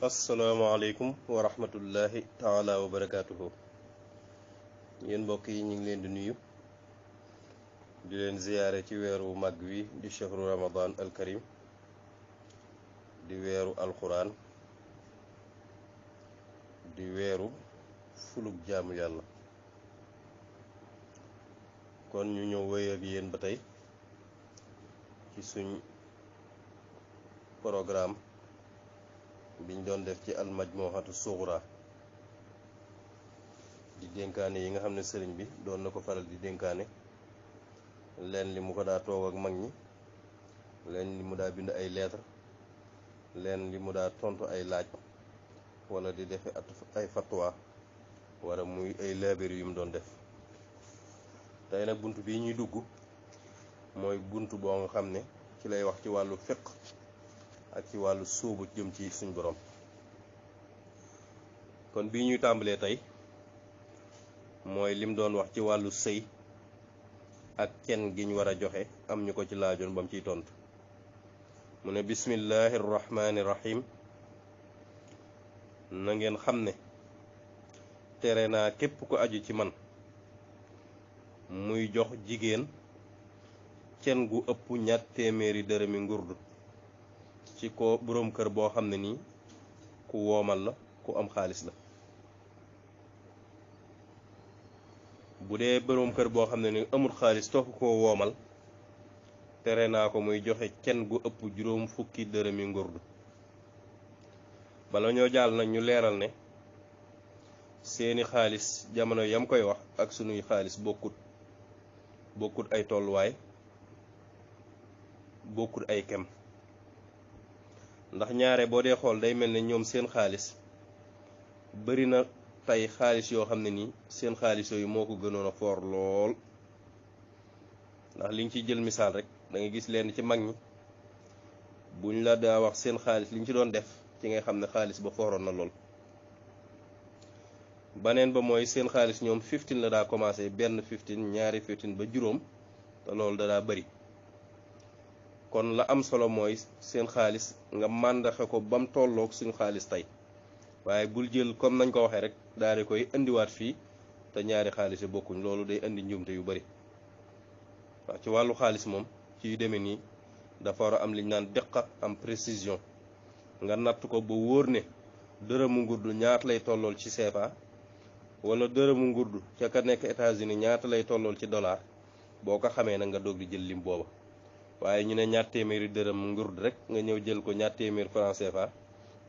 asalaamaaleykum wa rahmatullahi taala wa barakaatuhu. yéen mbokk yi ñu ngi leen di nuyu di leen ziyaare ci weeru màgg wi di chahru ramadan al karim di weeru alquran di weeru fulug jaamu yàlla. kon ñu ñëw wéy ak yéen ba tey ci suñ programme biñ doon def ci almajmuhatu sughra di dénkaane yi nga xam ne sëriñ bi doon na ko faral di dénkaane, leen li mu ko daa toog ak mag ñi, leen li mu daa bind ay lettre, leen li mu daa tontu ay laaj wala di defe ay fatwa wala muy ay laabir yu mu doon def. tey nag bunt bii ñuy dugg mooy bunt boo nga xam ne ci lay wax ci wàllu fiqh ak ci wàllu suubu jëm ci suñ borom. kon bii ñuy tàmbalee tey mooy lim doon wax ci wàllu sëy ak kenn giñ war a joxe. am ñu ko ci laajoon ba mu ciy tontu mu ne bismillahi rahmaani rahim. na ngeen xam ne tere naa képp ku aju ci man muy jox jigéen kenn gu ëpp 2 téeméeri dërëmi ngurdu ci ko boroom kër boo xam ne nii ku woomal la, ku am xaalis la. bu dee boroom kër boo xam ne ni amul xaalis toog koo woomal, tere naa ko muy joxe kenn gu ëpp 50 dërëmi ngurdu. bala ñoo jàll nag ñu leeral ne seeni xaalis jamono yam koy wax ak sunuy xaalis bokkut ay tolluwaay, bokkut ay kem. ndax ñaare boo dee xool day mel ne ñoom seen xaalis bari na tey xaalis yoo xam ne nii seen xaalis yooyu moo ko gënoon a foor lool. ndax liñ ci jël misaal rek da nga gis leen ci mag ñi buñ la daa wax seen xaalis liñ ci doon def ci ngay xam ne xaalis ba fooroon na lool. baneen ba mooy seen xaalis ñoom 15 la daa commencé, benn 15 ñaari 15 ba juróom, te loolu da daa bari. kon la am solo mooy seen xaalis nga màndaxe ko bam tolloog suñu xaalis tey, waaye bul jël comme nañ ko waxee rek daal di koy indiwaat fii te ñaari xaalis yi bokkuñ. loolu day indi njuumte yu bari. waaw ci wàllu xaalis moom ci yu demee nii dafa war a am liñ naan diqqa, am précision. nga natt ko ba wóor ne dërëmu ngurdu ñaata lay tollool ci CFA wala dërëmu ngurdu ca ka nekk États-Unis ñaata lay tollool ci dollar. boo ko xamee nag nga doog di jël lim booba. waaye ñu ne 2 téeméeri dërëm ngurdu rek nga ñëw jël ko 2 téeméeri franc CFA,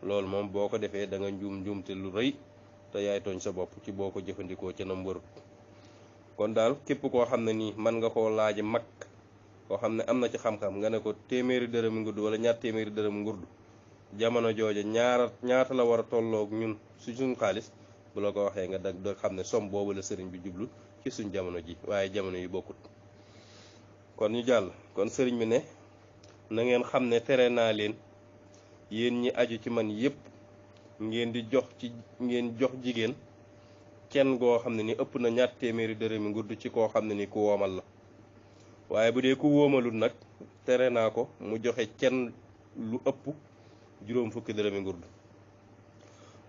loolu moom boo ko defee da nga njuumte lu rëy te yaay tooñ sa bopp ci boo ko jëfandikoo ca nam warut. kon daal képp koo xam ne nii mën nga koo laaji mag koo xam ne am na ci xam-xam nga ne ko téeméeri dërëm ngurdu wala 2 téeméeri dërëm ngurdu jamono jooja ñaata la war a tolloog ñun suñ xaalis, bu la ko waxee nga dag xam ne som boobu la sëriñ bi jublu ci suñ jamono ji, waaye jamono yi bokkut. kon ñu jàll. kon sëriñ bi ne na ngeen xam ne tere naa leen yéen ñi aju ci man yépp ngeen jox jigéen kenn goo xam ne ni ëpp na 2 téeméeri dërëmi ngurdu ci koo xam ne ni ku woomal la. waaye bu dee ku woomalul nag tere naa ko mu joxe kenn lu ëpp 50 dërëmi ngurdu.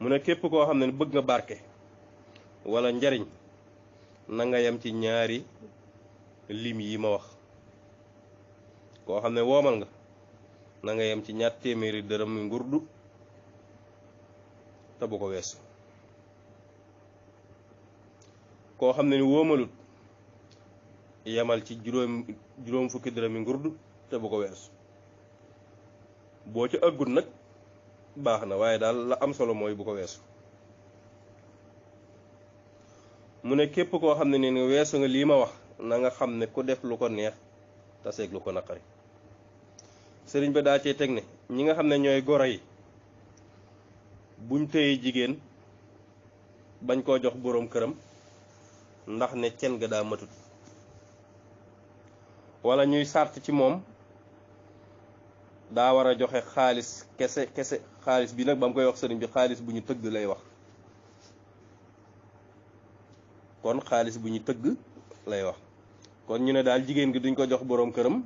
mu ne képp koo xam ne bëgg nga barke wala njariñ na nga yem ci ñaari lim yi ma wax. koo xam ne woomal nga na nga yem ci 2 téeméeri dërëmi ngurdu te bu ko weesu. koo xam ne ni woomalut yemal ci juróom fukki dërëmi ngurdu te bu ko weesu. boo ci ëggut nag baax na, waaye daal la am solo mooy bu ko weesu. mu ne képp koo xam ne ni weesu nga lii ma wax na nga xam ne ku def lu ko neex taseeg lu ko naqari. sëriñ ba daa cee teg ne ñi nga xam ne ñooy goro yi buñ téye jigéen bañ koo jox boroom këram ndax ne cen ga daa matut, wala ñuy sàrt ci moom daa war a joxe xaalis kese. xaalis bi nag ba mu koy wax sëriñ bi xaalis bu ñu tëgg lay wax. kon xaalis bu ñu tëgg lay wax. kon ñu ne daal jigéen gi duñ ko jox boroom këram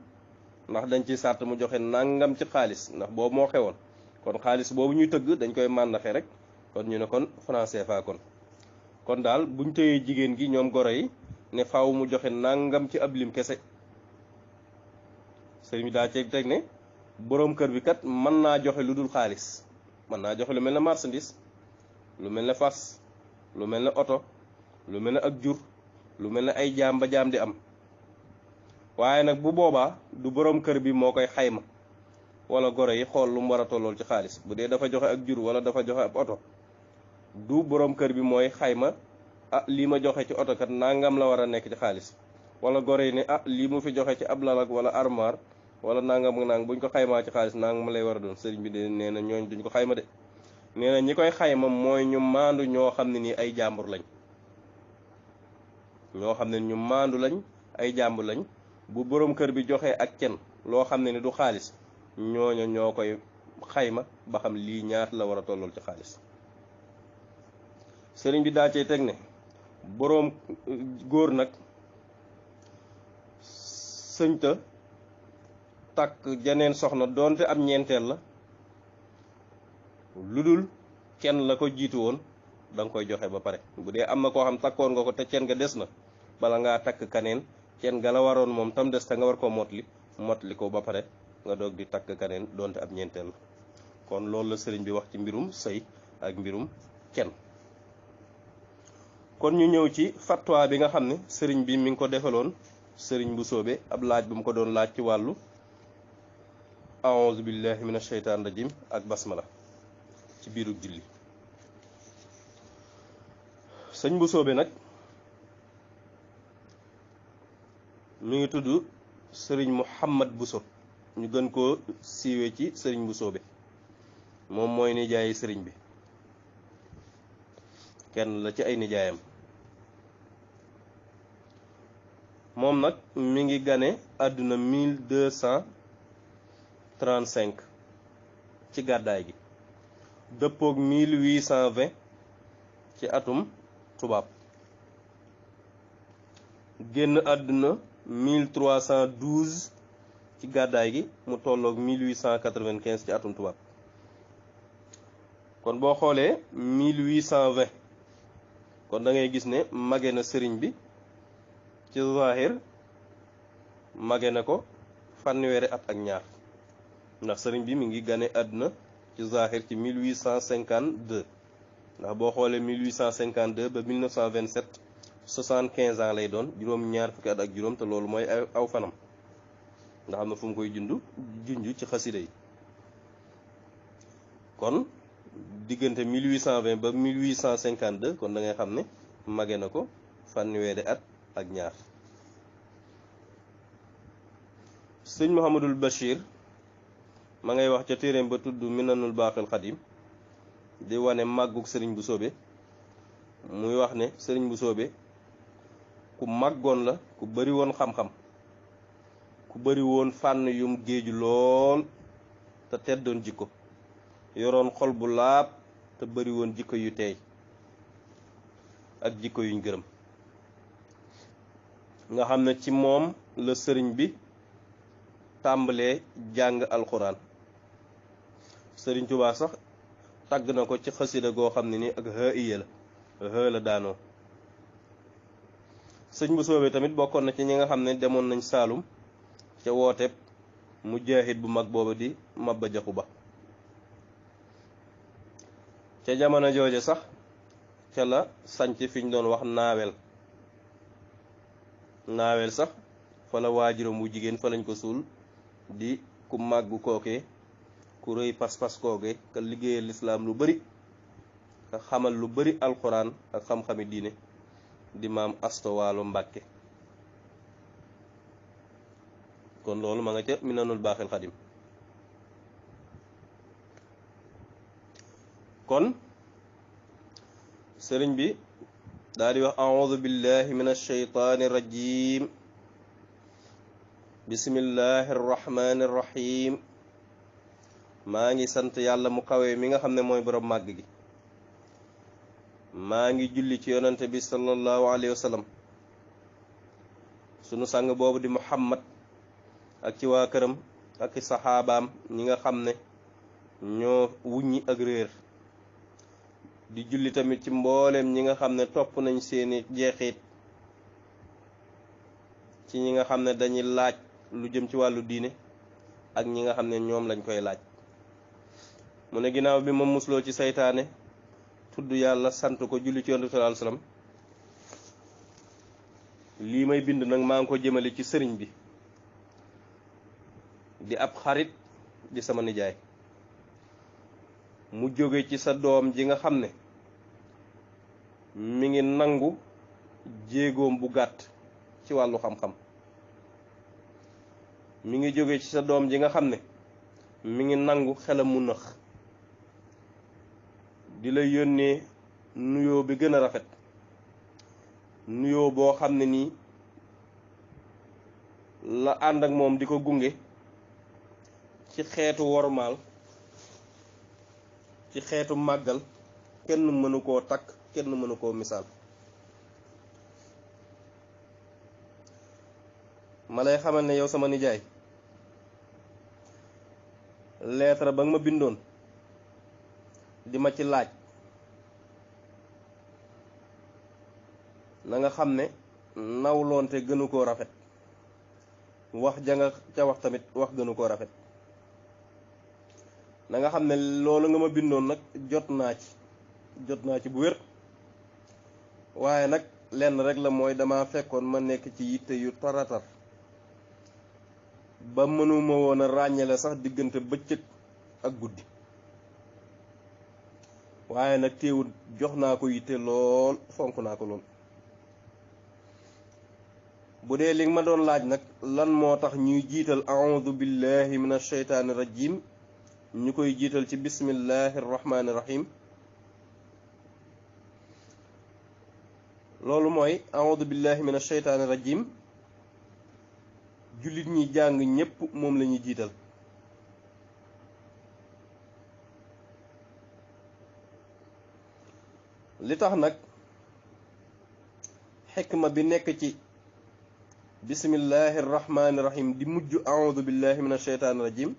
ndax dañ ci sàrt mu joxe nangam ci xaalis, ndax boobu moo xewoon. kon xaalis boobu ñuy tëgg dañ koy màndaxe rek kon ñu ne kon franc CFA kon daal buñ tëyee jigéen gi ñoom goro yi ne faaw mu joxe nangam ci ab lim kese sëriñ bi daa ceeg teg ne boroom kër bi kat mën naa joxe lu dul xaalis mën naa joxe lu mel ne marchandise lu mel ne fas lu mel ne oto lu mel ne ak jur lu mel ne ay jaam ba jaam di am waaye nag bu boobaa du boroom kër bi moo koy xayma wala goro yi xool lu mu war a tollool ci xaalis bu dee dafa joxe ak jur wala dafa joxe ab oto du boroom kër bi mooy xayma lii ma joxe ci oto kat nangam la war a nekk ci xaalis wala goro yi ne lii mu fi joxe ci ab lalak wala armoire wala nangam ak nang buñ ko xaymaa ci xaalis nangam lay war a doon sëriñ bi de nee na ñooñ duñ ko xayma de nee na ñi koy xayma mooy ñu maandu ñoo xam ne nii ay jàmbur lañ ñoo xam ne ñu maandu lañ ay jàmbur lañ bu boroom kër bi joxe ak cen loo xam ne ni du xaalis ñooñu ñoo koy xayma ba xam lii ñaata la war a tollool ci xaalis sëriñ bi daa cee teg ne boroom góor nag sëñta takk jeneen soxna doonte am ñeenteel la lu dul kenn la ko jiitu woon da nga koy joxe ba pare bu dee am na koo xam takkoon nga ko te cen nga des na bala ngaa takk kaneen cen ga la waroon moom tam des te nga war koo motli ko ba pare nga doog di takk kaneen doonte ab ñeenteel la kon loolu la sëriñ bi wax ci mbirum sëy ak mbirum cen kon ñu ñëw ci fatwa bi nga xam ne sëriñ bi mi ngi ko defaloon sëriñ bu soobe ab laaj bu mu ko doon laaj ci wàllu a'udhu billahi minash shaytanir rajim ak basmala ci biiru julli sëñ bu soobe nag mi ngi tudd sëriñ Muhammad Buso ñu gën koo siiwee ci sëriñ bu soobe moom mooy nijaayi sëriñ bi kenn la ci ay nijaayam moom nag mi ngi gane àdduna 1235 ci gàddaay gi dëppook 1820 ci atum tubaab génn àdduna 1312 ci gàddaay gi mu tolloog 1895 ci atum tubaab kon boo xoolee 1820 kon da ngay gis ne mage na sëriñ bi ci zahir mage na ko fanweeri at ak ñaar ndax sëriñ bi mi ngi gane àdduna ci zahir ci 1852 ndax boo xoolee 1852 ba 1927 75 ans lay doon juróom-ñaar fukki at ak juróom te loolu mooy aw fanam ndax am na fu mu koy junj ci xasida yi kon diggante 1820 ba 1852 kon da ngay xam ne mage na ko fanweeri at ak ñaar sëñ Mouhamadul Bachir ma ngay wax ca téeréem ba tudd Minanul Baaxil Xadim di wane màggug sëriñ bu soobe muy wax ne sëriñ bu soobe ku màggoon la ku bari woon xam-xam ku bari woon fànn yum géeju lool te teddoon jikko yoroon xol bu laab te bari woon jikko yu teey ak jikko yuñ gërëm nga xam ne ci moom la sëriñ bi tàmbalee jàng alxuraan sëriñ Tuubaa sax tàgg na ko ci xasida goo xam ne ni ak haiya la daanoo sëñ bu soobee tamit bokkoon na ci ñi nga xam ne demoon nañ Saalum ca wooteeb mujaahid bu mag booba di Maba Jaxu Ba ca jamono jooje sax ca la sanc fi ñu doon wax naawel sax fa la waajuram wu jigéen fa lañ ko suul di ku màggu kooke ku rëy pas-pas kooke ka liggéeyal lislaam lu bari ka xamal lu bari alxuraan ak xam-xami diine di maam Asto Waalo Mbàkke kon loolu ma nga ca Minanul Baaxil Xadim kon sëriñ bi daal di wax a'udhu billahi minash shaytaani rajim bismillahir rahmanir rahim maa ngi sant yàlla mu kawe mi nga xam ne mooy borom màgg gi maa ngi julli ci yonante bi sallallahu alayhi wa sallam sunu sang boobu di Muhammad ak ci waa këram ak saxaabaam ñi nga xam ne ñoo wuññi ak réer di julli tamit ci mbooleem ñi nga xam ne topp nañ seeni jeexit ci ñi nga xam ne dañuy laaj lu jëm ci wàllu diine ak ñi nga xam ne ñoom lañ koy laaj. mu ne ginnaaw bi ma musloo ci saytaane tudd yàlla sant ko julli ci yonent bi sallallahu alayhi wasallam lii may bind nag maa ngi ko jëmale ci sëriñ bi di ab xarit di sama nijaay mu jóge ci sa doom ji nga xam ne mi ngi nangu jéegoom bu gàtt ci wàllu xam-xam mi ngi jóge ci sa doom ji nga xam ne mi ngi nangu xelam mu nëx di la yónnee nuyoo bi gën a rafet nuyoo boo xam ne nii la ànd ak moom di ko gunge ci xeetu wormaal ci xeetu màggal kenn mënu koo takk kenn mënu koo misaal. ma lay xamal ne yow sama nijaay lettre ba nga ma bindoon di ma ci laaj na nga xam ne nawloonte gënu koo rafet wax ja nga ca wax tamit wax gënu koo rafet. na nga xam ne loolu nga ma bindoon nag jot naa ci bu wér waaye nag lenn rek la mooy dama fekkoon ma nekk ci yitte yu taratar ba mënuma woon a ràññale sax diggante bëccëg ak guddi waaye nag teewul jox naa ko yitte lool fonk naa ko lool. bu dee li ma doon laaj nag lan moo tax ñuy jiital a'udhu billahi minash shaytaani rajim ñu koy jiital ci bismillahi rahmaani rahim loolu mooy a'udhu billahi minash shaytaani rajim jullit ñi jàng ñépp moom la ñuy jiital li tax nag xikma bi nekk ci bismillahi rahmaani rahim di mujj a'udhu billahi minash shaytaani rajim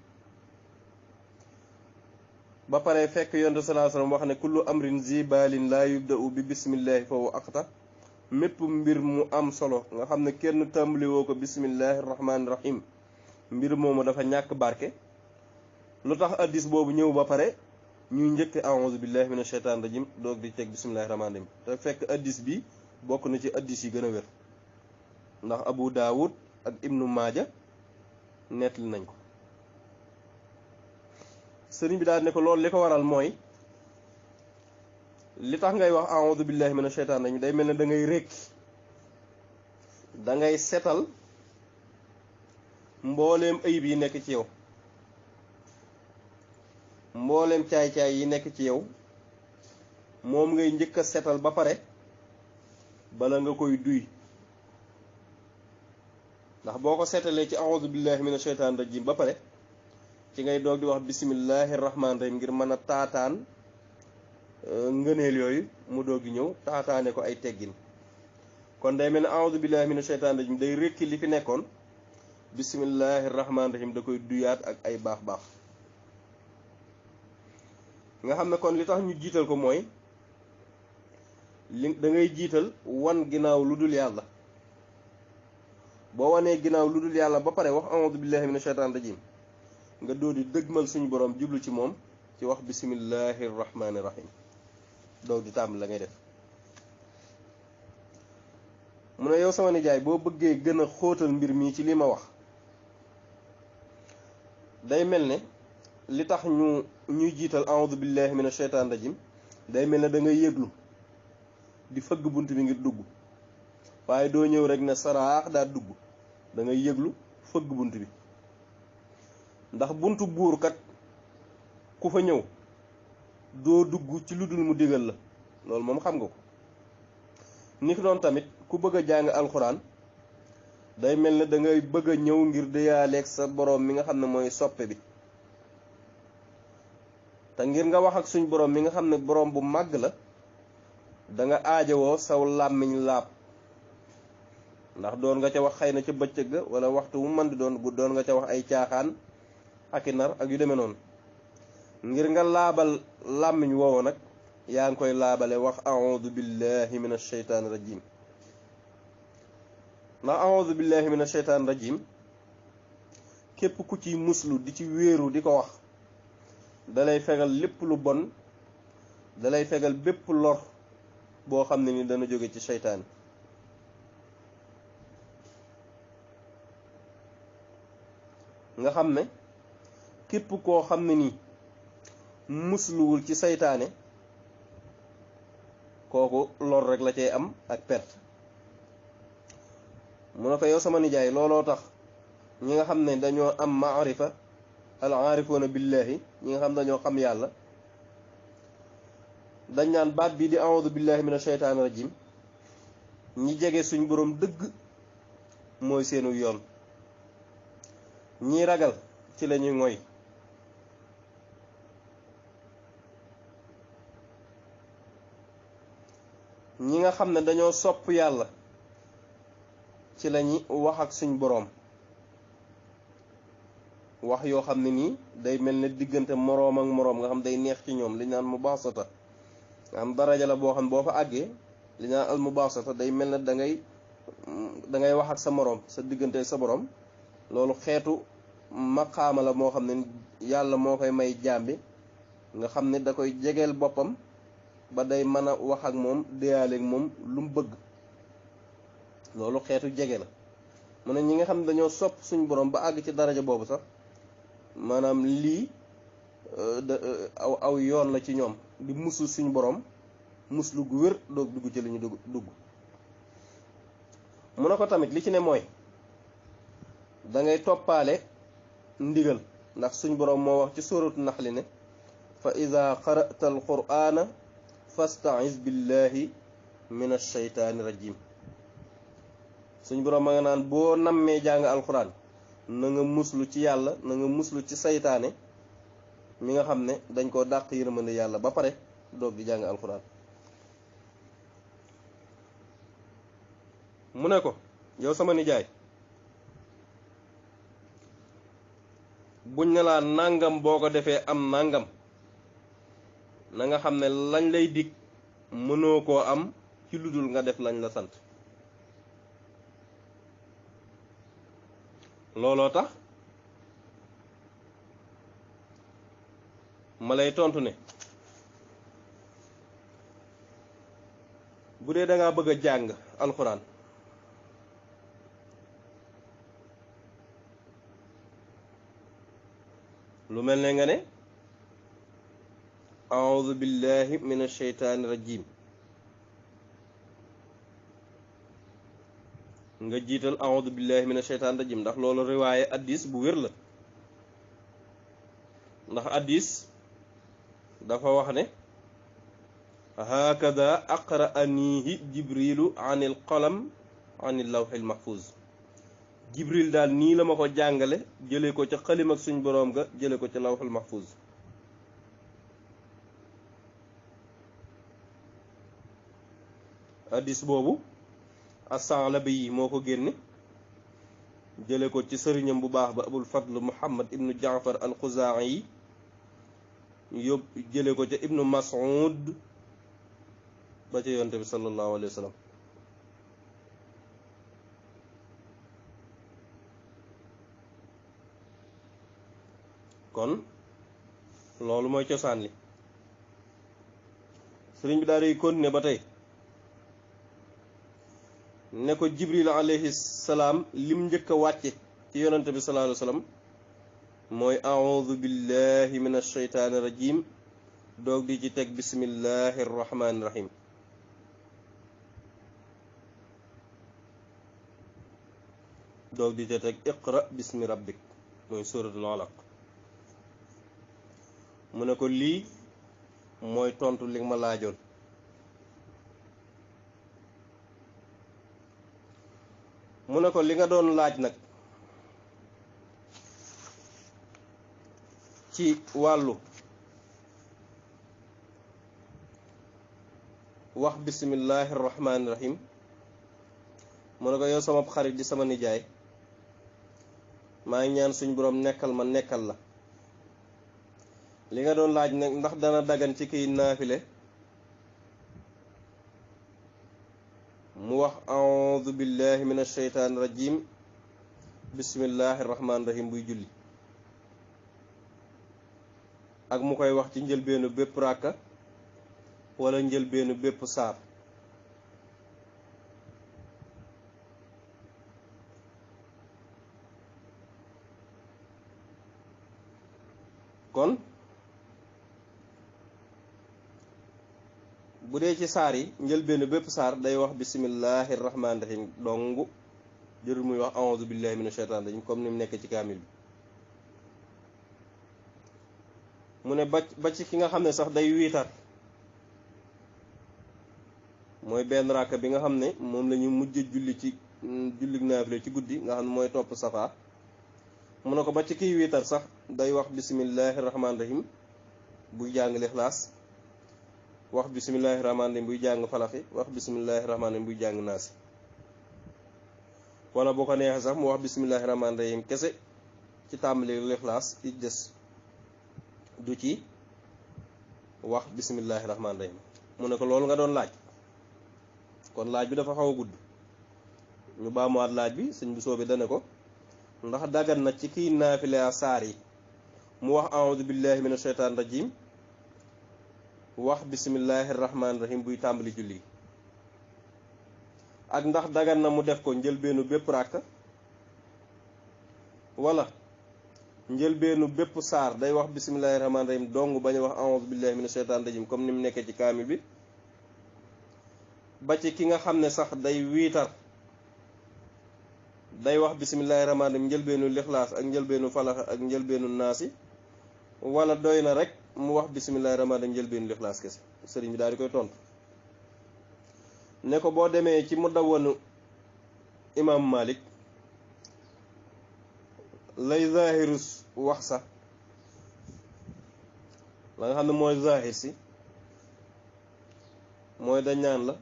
ba pare fekk yonent sallallahu alayhi wasallam wax ne kullu amrin zibalin la yubda'u bi bismillahi fa huwa aqta mépp mbir mu am solo nga xam ne kenn tàmbali woo ko bismillahi rahmaani rahim mbir moomu dafa ñàkk barke. lu tax addis boobu ñëw ba pare ñuy njëkk a'udhu billahi minash shaytaani rajim doog di teg bismillahi rahmaani rahim te fekk addis bi bokk na ci addis yi gën a wér ndax Abu Daawud ak Ibnu Maaja nettali nañ ko. sëriñ bi daal ne ko loolu li ko waral mooy li tax ngay wax a'udhu billahi minash shaytaani rajim day mel ne da ngay rekki da ngay setal mbooleem ayib yi nekk ci yow mbooleem caay-caay yi nekk ci yow moom ngay njëkk a setal ba pare bala nga koy duy ndax boo ko setalee ci a'udhu billahi minash shaytaani rajim ba pare ci ngay doog di wax bismillahi rahmaani rahim ngir mën a taataan ngëneel yooyu mu doog di ñëw taataane ko ay teggin. kon day mel ne a'udhu billahi minash shaytaani rajim day rekki li fi nekkoon bismillahi rahmaani rahim da koy duyaat ak ay baax-baax nga xam ne kon li tax ñu jiital ko mooy li da ngay jiital wan ginnaaw lu dul yàlla boo wanee ginnaaw lu dul yàlla ba pare wax a'udhu billahi minash shaytaani rajim nga doodi dëgmal suñu borom jublu ci moom ci wax bismillahi rahmaani rahim doog di tàmbali la ngay def. mu ne yow sama nijaay boo bëggee gën a xóotal mbir mi ci li ma wax day mel ne li tax ñuy jiital a'udhu billahi minash shaytaani rajim day mel ne da ngay yëglu di fëgg bunt bi ngir dugg waaye doo ñëw rek ne saraax daa dugg da ngay yëglu fëgg bunt bi ndax buntu buur kat ku fa ñëw doo dugg ci lu dul mu digal la loolu moom xam nga ko. ni ki doon tamit ku bëgg a jàng alxuraan day mel ne da ngay bëgg a ñëw ngir déyaaleeg sa boroom mi nga xam ne mooy soppe bi te ngir nga wax ak suñ boroom mi nga xam ne boroom bu màgg la da nga aajowoo saw làmmiñ laab ndax doon nga ca wax xëy na ca bëccëg ga wala waxtu wu mën di doon nga ca wax ay caaxaan ak i nar ak yu demee noonu ngir nga laabal làmmiñ woowu nag yaa ngi koy laabale wax a'udhu billahi minash shaytaani rajim ndax a'udhu billahi minash shaytaani rajim képp ku ci muslu di ci wéeru di ko wax dalay fegal lépp lu bon dalay fegal bépp lor boo xam ne ni dana jóge ci seytaan nga xam ne képp koo xam ne nii musluwul ci seytaane kooku lor rek la cay am ak perte mu ne ko yow sama nijaay looloo tax ñi nga xam ne dañoo am maarifa al aarifuuna billahi ñi nga xam dañoo xam yàlla dañ naan baat bii di a'udhu billahi minash shaytaani rajim ñi jege suñ boroom dëgg mooy seenu yoon ñi ragal ci lañuy ngoy ñi nga xam ne dañoo sopp yàlla ci lañuy wax ak suñ boroom wax yoo xam ne nii day mel ne diggante moroom ak moroom nga xam day neex ci ñoom li naan mubaasata nga xam daraja la boo xam boo fa àggee li naan al mubaasata day mel ne dangay wax ak sa moroom sa diggante sa boroom loolu xeetu maqaama la moo xam ne yàlla moo koy may jaam bi nga xam ne da koy jegeel boppam ba day mën a wax ak moom déyaaleeg moom lu mu bëgg loolu xeetu jege la mu ne ñi nga xam ne dañoo sopp suñ boroom ba àgg ci daraja boobu sax maanaam lii aw yoon la ci ñoom di musul suñ boroom muslu gu wér doog dugg ci li ñu dugg mu ne ko tamit li ci ne mooy dangay toppaale ndigal ndax suñ boroom moo wax ci suuratu naxli ne fa ida qara'ta al qur'ana fasta'iz billahi minash shaytaani rajim suñ boroom ma nga naan boo nammee jàng alxuraan na nga muslu ci yàlla na nga muslu ci saytaane mi nga xam ne dañ koo dàq yërmande yàlla ba pare doog di jàng alxuraan mu ne ko yow sama nijaay buñ ne laa nàngam boo ko defee am nàngam na nga xam ne lañ lay dig mënoo koo am ci lu dul nga def lañ la sant looloo tax ma lay tontu ne bu dee dangaa bëgg a jàng alxuraan lu mel ne nga ne a'udhu billahi minash shaytaani rajim nga jiital a'udhu billahi minash shaytaani rajim ndax loolu riwaaye addis bu wér la ndax addis dafa wax ne hakada aqra'anihi jibrilu anil qalam anil lawhil mahfuz jibril daal nii la ma ko jàngale jële ko ca xalim ak suñ boroom ga jële ko ca lawhul mahfuz hadis boobu as-Sa'labi yi moo ko génne jële ko ci sëriñam bu baax ba abul fadl muhammad ibnu jaafar al-Xuzaa'i yi jële ko ca ibnu Mas'ud ba ca yonte bi sallallahu alayhi wa sallam kon loolu mooy cosaan li sëriñ bi daal di continuer ba tey ne ko jibril alayhi salaam lim njëkk a wàcce ci yonante bi sallallahu alayhi wa sallam mooy a'udhu billahi minash shaytaani rajim doog di ci teg bismillahi rahmaani rahim doog di ci teg iqra bismi rabbik mooy suratul alaq mu ne ko lii mooy tontu li ma laajoon mu ne ko li nga doon laaj nag ci wàllu wax bismillahi rahmaani rahim mu ne ko yow sama xarit di sama nijaay maa ngi ñaan suñ boroom nekkal ma nekkal la li nga doon laaj nag ndax dana dagan ci kiy naafile mu wax a'udhu billahi minash shaytanir rajim bismillahir rahmanir rahim buy julli ak mu koy wax ci njëlbeenu bépp ràkka wala njëlbeenu bépp saar kon bu dee ci saar yi njëlbeenu bépp saar day wax bismillahir rahmanir rahim dong jërul muy wax a'udhu billahi minash shaytanir rajim comme ni mu nekk ci kaamil bi mu ne ba ci ki nga xam ne sax day wiitar mooy benn ràkk bi nga xam ne moom la ñu mujj julli ci julli naafile ci guddi nga xam ne mooy topp safa mu ne ko ba ci kiy wiitar sax day wax bismillahi rahmaani rahim buy jàng lixlaas wax bismillahi rahmaani rahim buy jàng falaxi wax bismillahi rahmaani rahim buy jàng naasi wala boo ko neexee sax mu wax bismillahi rahmaani rahim kese ci tàmbali lixlaas ci des du ci wax bismillahi rahmaani rahim mu ne ko loolu nga doon laaj kon laaj bi dafa xaw a gudd ñu baamuwaat laaj bi sëñ bu soobee dane ko ndax dagan na ci kiy naafile saar yi mu wax a'udhu billahi minash shaytanir rajim wax bismillahi rahmaani rahim buy tàmbali julli ak ndax dagan na mu def ko njëlbeenu bépp ràkk wala njëlbeenu bépp saar day wax bismillahi rahmaani rahim dong bañ a wax a'udhu billahi minash shaytanir rajim comme ni mu nekkee ci kaamil bi ba ci ki nga xam ne sax day wiitar day wax bismillahi rahmaani rahim njëlbeenu lixlaas ak njëlbeenu falax ak njëlbeenu naasi wala doy na rek mu wax bismillahi rahmaani rahim njëlbeenu lixlaas kese sëriñ bi daal di koy tontu ne ko boo demee ci Mudawwanu imam Malik lay zahiru wax sax la nga xam ne mooy zahir si mooy dañ naan la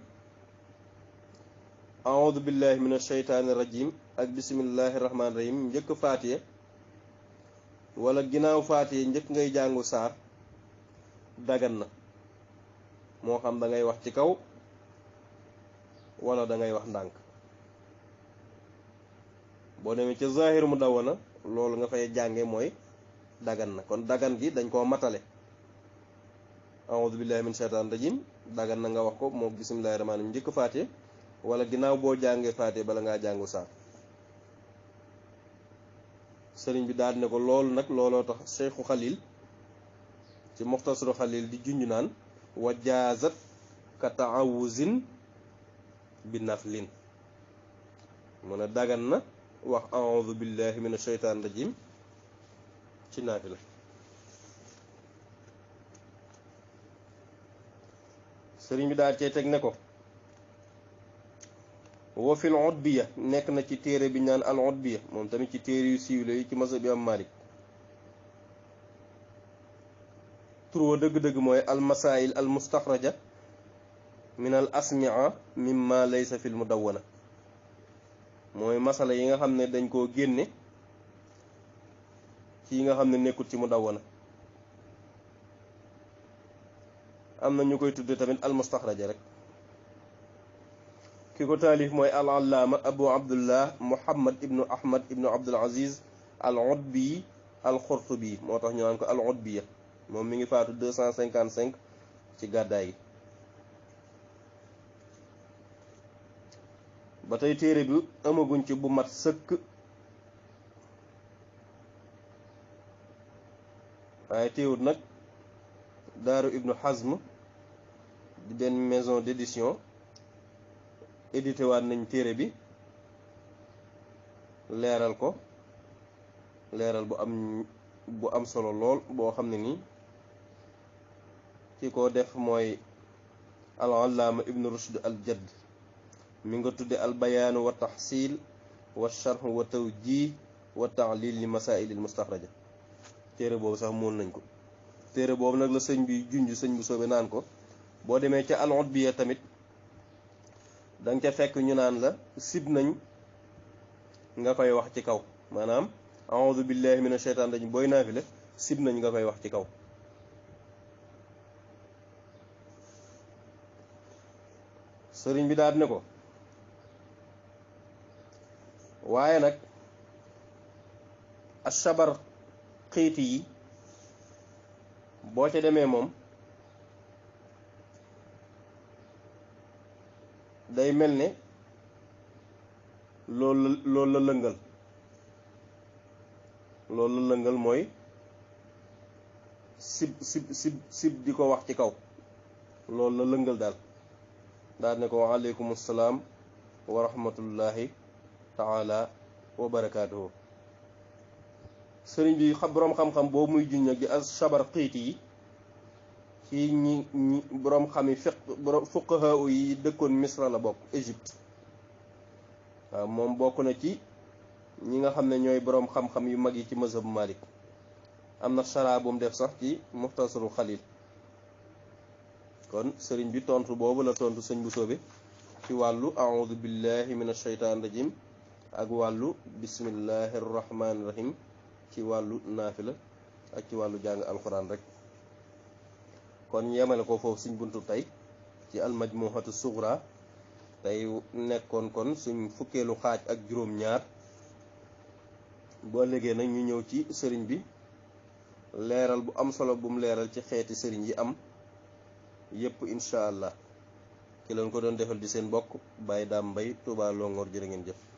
a'udhu billahi minash shaytanir rajim ak bismillahi rahmaani rahim njëkk faatiye wala ginnaaw faatiye njëkk ngay jàngu saar dagan na moo xam da ngay wax ci kaw wala da ngay wax ndànk boo demee ca zahir Mudawwana loolu nga fay jànge mooy dagan na kon dagan gi dañ koo matale a'udhu billahi minash shaytanir rajim dagan na nga wax ko moom bismillahi rahmaani rahim njëkk faatiye wala ginnaaw boo jàngee faatiye bala ngaa jàngu saar sëriñ bi daal ne ko loolu nag looloo tax Cheikhu Xalil ci Muxtasaru Xalil di junj naan wa jaazat ka ta'awuzin bi naflin mu ne dagan na wax a'udhu billahi minash shaytanir rajim ci naafila sëriñ bi daal cee teg ne ko wa fil udbiya nekk na ci téere bi ñaan al udbiya moom tamit ci téere yu siiw la yi ci mazhab bi am Malik tur wa dëgg-dëgg mooy al masail al mustaxraja min al asmi'a mimma laysa fil mudawwana mooy masala yi nga xam ne dañ koo génne ci yi nga xam ne nekkul ci mudawwana am na ñu koy tudde tamit al mustaxraja rek ki ko taalif mooy al allaama abu abdullah muhammad ibnu ahmad ibnu abdul aziz al udbi al xurtubi moo tax ñu naan ko al udbiya moom mi ngi faatu 255 ci gàddaay gi ba tey téere bi amaguñ ci bu mat sëkk waaye teewut nag daaru ibnu hazm di benn maison d'édition édité waat nañ téere bi leeral ko leeral bu am solo lool boo xam ne nii ki ko def mooy al allaama ibnu rushd al jadd mi nga tudde al bayaanu wa taxsil wa sharh wa tawjih wa ta'lil li masaa'il al mustaxraja téere boobu sax moon nañ ko téere boobu nag la sëñ bi junj sëñ bu soobee naan ko boo demee ca al udbiya tamit danga ca fekk ñu naan la sib nañ nga koy wax ci kaw maanaam a'udhu billahi minash shaytanir rajim booy naafile sib nañ nga koy wax ci kaw sëriñ bi daal ne ko waaye nag asabar xiiti yi boo ca demee moom day mel ne loolu la lëngal mooy sib di ko wax ci kaw loolu la lëngal daal ne ko wa aleykum salaam wa rahmatullahi taala wa barakaatuhu. sëriñ bi boroom xam-xam boobu muy juñ nag di asabar xiiti yi ci ñi boroom xami fuqaha yi dëkkoon misra la bokk Égypte waaw moom bokk na ci ñi nga xam ne ñooy boroom xam-xam yu mag yi ci mazhab Malik am na sara bu mu def sax ci muxtasarul xalil. kon sëriñ bi tontu boobu la tontu sëñ bu soobe ci wàllu a'udhu billahi minash shaytan rajim ak wàllu bismillahi rahmani rahim ci wàllu naafila ak ci wàllu jàng alquran rek. kon yemale ko foofu suñ buntu tey ci almajmuhatu sughra tey nekkoon kon suñ fukkeelu xaaj ak juróom-ñaar boo léegi nag ñu ñëw ci sëriñ bi leeral bu am solo bu mu leeral ci xeeti sëriñ yi am yépp incha allah ki leen ko doon defal di seen bokk Baye Dame Mbaye Touba Longhor jërë ngeen jëf.